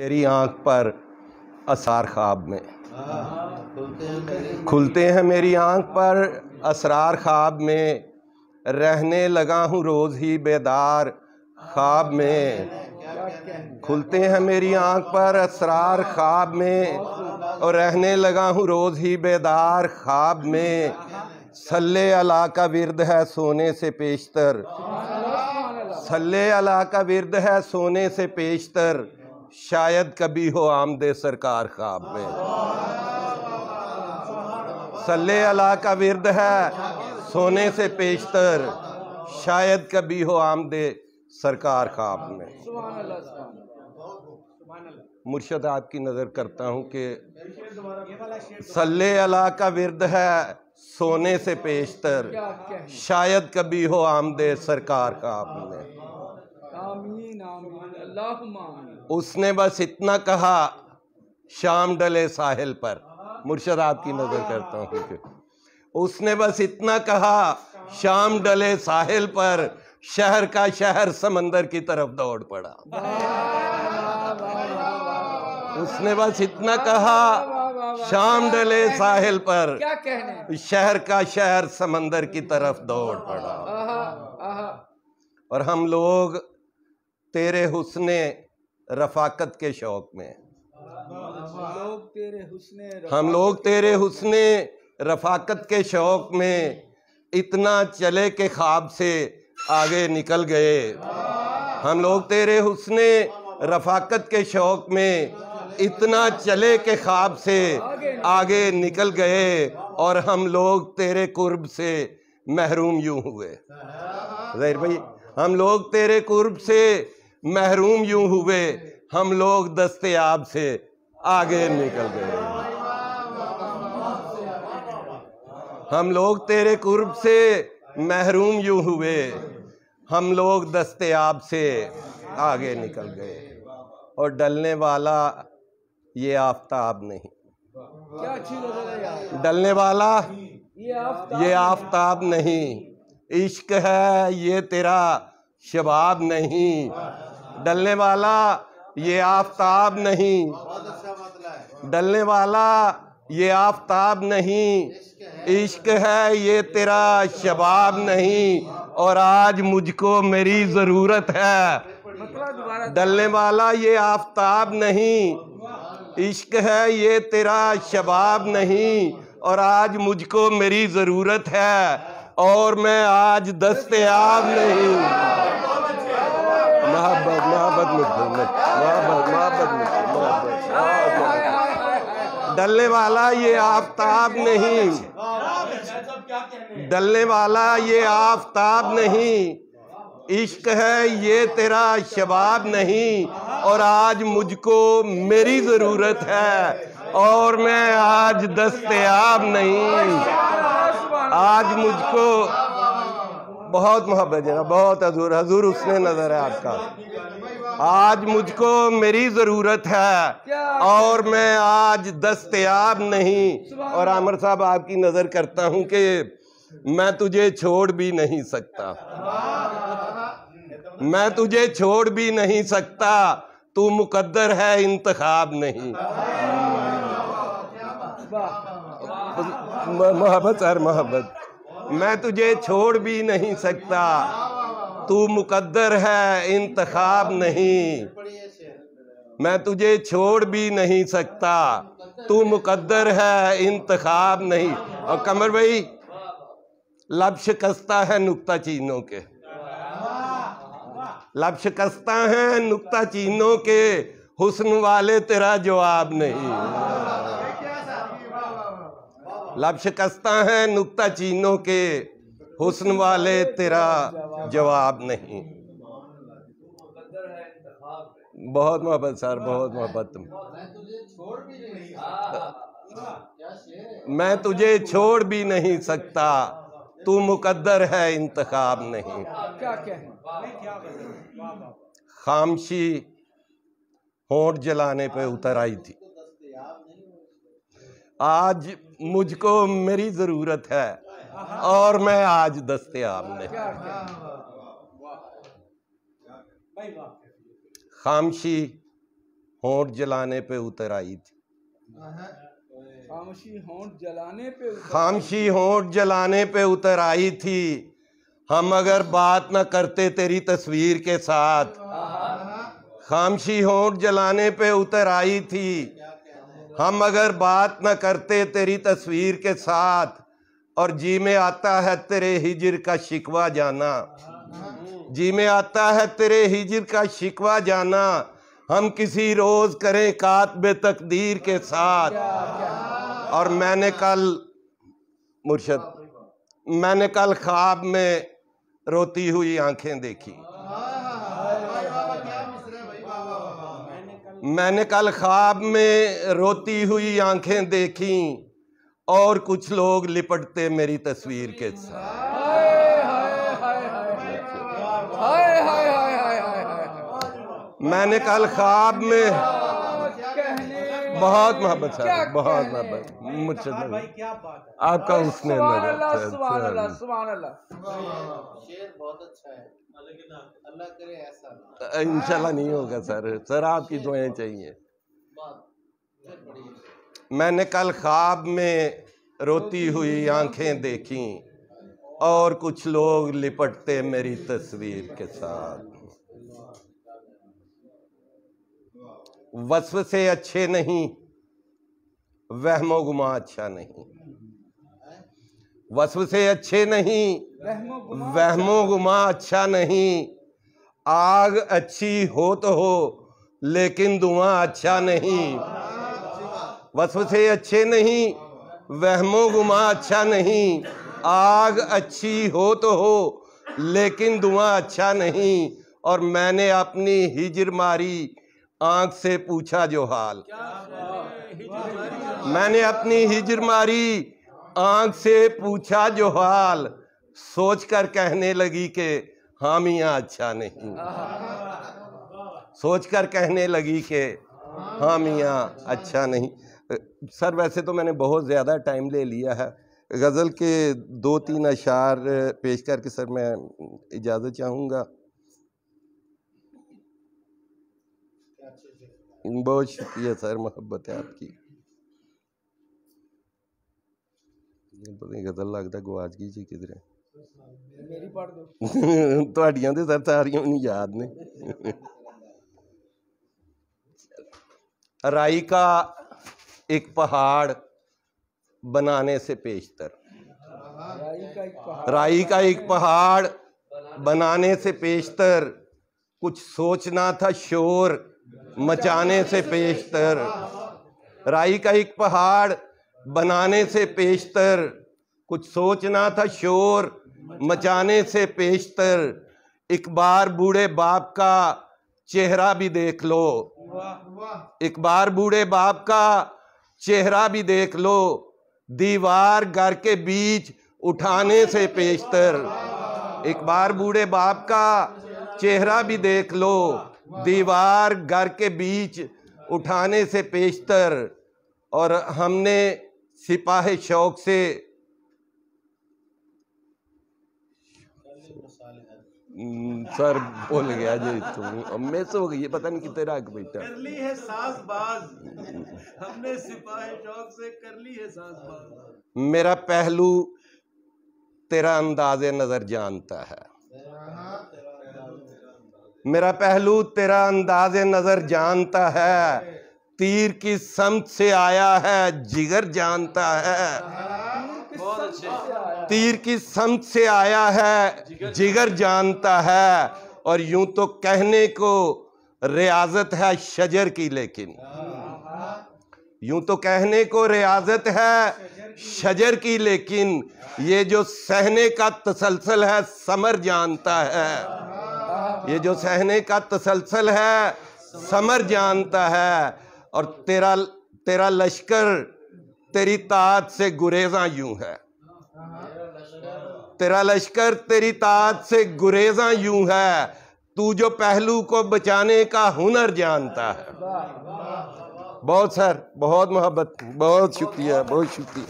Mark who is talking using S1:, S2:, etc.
S1: मेरी आंख पर असरार ख्वाब में खुलते हैं, मेरी आंख पर असरार ख्वाब में, रहने लगा हूँ रोज़ ही बेदार ख्वाब में। खुलते हैं मेरी आंख पर असरार ख्वाब में और रहने लगा हूँ रोज़ ही बेदार ख्वाब में। सल्ले अला का विर्द है सोने से पेशतर, सल्ले अला का विर्द है सोने से पेशतर, शायद कभी हो आमदे सरकार ख्वाब में। सल्ले अला का विर्द है सोने से पेशतर, शायद कभी हो आमदे सरकार ख्वाब में। मुर्शद आपकी नज़र करता हूँ कि सल्ले अला का विर्द है सोने से पेशतर, शायद कभी हो आमदे सरकार ख्वाब में।
S2: आमीन आमीन अल्लाहुम्मा आमीन।
S1: उसने बस इतना कहा शाम डले साहिल पर, मुर्शद आपकी नजर करता हूँ कि उसने बस इतना कहा शाम डले साहिल पर, शहर का शहर समंदर की तरफ दौड़ पड़ा। उसने बस इतना कहा शाम डले साहिल पर,
S2: क्या कहने,
S1: शहर का शहर समंदर की तरफ दौड़ पड़ा। और हम लोग तेरे हुस्ने रफाकत के शौक में, हम लोग तेरे हुस्ने रफाकत के शौक में इतना चले के ख्वाब से आगे निकल गए। हम लोग तेरे हुस्ने रफाकत के शौक में इतना चले के ख्वाब से आगे निकल गए और हम लोग तेरे कुर्ब से महरूम यूं हुए। ज़हीर भाई, हम लोग तेरे कुर्ब से महरूम यूं हुए, हम लोग दस्तयाब से आगे निकल गए। हम लोग तेरे कुर्ब से महरूम यूं हुए, हम लोग दस्तयाब से आगे निकल गए। और डलने वाला ये आफताब नहीं,
S2: क्या अच्छी नजर है यार।
S1: डलने वाला
S2: ये
S1: आफताब नहीं, इश्क है ये तेरा शबाब नहीं। डलने वाला ये आफताब नहीं, डलने वाला ये आफताब नहीं, इश्क है ये तेरा शबाब नहीं। और आज मुझको मेरी ज़रूरत है। डलने वाला ये आफताब नहीं, इश्क है ये तेरा शबाब नहीं, और आज मुझको मेरी ज़रूरत है और मैं आज दस्तयाब नहीं। मोहब्बत मोहब्बत डलने वाला ये आफताब नहीं, डलने वाला ये आफताब नहीं, इश्क है ये तेरा शबाब नहीं। और आज मुझको मेरी ज़रूरत है और मैं आज दस्तयाब नहीं। आज मुझको बहुत मोहब्बत है, बहुत हजूर हजूर उसने नजर है आपका। आज मुझको मेरी ज़रूरत है और मैं आज दस्तयाब नहीं। और आमिर साहब आपकी नज़र करता हूँ कि मैं तुझे छोड़ भी नहीं सकता, मैं तुझे छोड़ भी नहीं सकता, तू मुकद्दर है इंतखाब नहीं। मोहब्बत सर मोहब्बत, मैं तुझे छोड़ भी नहीं सकता, तू मुकद्दर है इंतखाब नहीं। मैं तुझे छोड़ भी नहीं सकता, तू मुकद्दर है इंतखाब नहीं। और कमर भाई, लब शिकस्ता है नुक्ता चीनों के, लब शिकस्ता है नुक्ता चीनों के, हुस्न वाले तेरा जवाब नहीं। लब शिकस्ता है नुक्ता चीनों के, हुस्न वाले तेरा जवाब नहीं। बहुत मोहब्बत सर, बहुत मोहब्बत। मैं तुझे छोड़ भी नहीं सकता, तू मुकद्दर है इंतखाब नहीं। खामशी होंठ जलाने पे उतर आई थी, आज मुझको मेरी ज़रूरत है और मैं आज दस्तयाब नहीं। खामशी होंठ जलाने पे उतर आई थी।
S2: खामोशी होंठ जलाने पे
S1: खामोशी होंठ जलाने पे उतर आई थी। हम अगर बात न करते तेरी तस्वीर के साथ। खामोशी होंठ जलाने पे उतर आई थी। हम अगर बात न करते तेरी तस्वीर के साथ। और जी में आता है तेरे हिजर का शिकवा जाना। जी में आता है तेरे हिजर का शिकवा जाना। हम किसी रोज करें कातबे तकदीर के साथ। और मैंने कल ख्वाब में रोती हुई आंखें देखी। मैंने कल ख्वाब में रोती हुई आंखें देखी और कुछ लोग लिपटते मेरी तस्वीर के साथ। मैंने कल ख्वाब में बहुत मोहब्बत सर, बहुत मोहब्बत मुझसे आपका उसने
S3: शेर बहुत अच्छा है, अल्लाह करे ऐसा।
S1: इंशाल्लाह नहीं होगा सर आपकी दुआएं चाहिए। मैंने कल ख्वाब में रोती हुई आंखें देखी और कुछ लोग लिपटते मेरी तस्वीर के साथ। वसवसे अच्छे नहीं, वहमो गुमा अच्छा नहीं। वसवसे अच्छे नहीं, वहमो गुमा अच्छा नहीं। आग अच्छी हो तो हो लेकिन धुआं अच्छा नहीं। वसवसे अच्छे नहीं, वहमो गुमा अच्छा नहीं। आग अच्छी हो तो हो लेकिन धुआं अच्छा नहीं। और मैंने अपनी हिजर मारी आंख से पूछा जो हाल। मैंने अपनी हिजर मारी आंख से पूछा जो हाल। सोच कर कहने लगी कि हाँ मियाँ अच्छा नहीं। सोच कर कहने लगी कि हाँ मियाँ अच्छा नहीं। सर वैसे तो मैंने बहुत ज़्यादा टाइम ले लिया है। गज़ल के 2-3 अशार पेश करके सर मैं इजाज़त चाहूँगा। बहुत शुक्रिया सर, मोहब्बत है आपकी। पता नहीं गज़ल लगता गवाच गई जी किधर
S2: मेरी पढ़ दो।
S1: ਤੁਹਾਡੀਆਂ ਤੇ सर सारियां नहीं याद ने। राई का एक पहाड़ बनाने से पेशतर। राई का एक पहाड़ बनाने से पेशतर। कुछ सोचना था शोर मचाने से पेशतर। राई का एक पहाड़ बनाने से पेशतर। कुछ सोचना था शोर मचाने से पेशतर। एक बार बूढ़े बाप का चेहरा भी देख लो। एक बार बूढ़े बाप का चेहरा भी देख लो। दीवार घर के बीच उठाने से पेशतर। एक बार बूढ़े बाप का चेहरा भी देख लो। दीवार घर के बीच उठाने से पेशतर। और हमने सिपाही शौक से सर भूल गया जी तुम मैं सो गई पता नहीं कितने राग बेटा
S3: कर ली है साजबाज, हमने सिपाही शौक से कर ली है साजबाज।
S1: मेरा पहलू तेरा अंदाज़े नजर जानता है। मेरा पहलू तेरा अंदाज़े नजर जानता है। तीर की समत से आया है जिगर जानता है। तीर की समत से आया है जिगर जानता है। और यूं तो कहने को रियाजत है शजर की लेकिन यूं तो कहने को रियाजत है शजर की लेकिन ये जो सहने का तसलसल है समर जानता है। ये जो सहने का तसलसल है समर जानता है। और तेरा लश्कर तेरी तात से गुरेजा यूं है। तेरा लश्कर तेरी तात से गुरेजा यूं है। तू जो पहलू को बचाने का हुनर जानता है। बहुत सर बहुत मोहब्बत बहुत शुक्रिया बहुत शुक्रिया।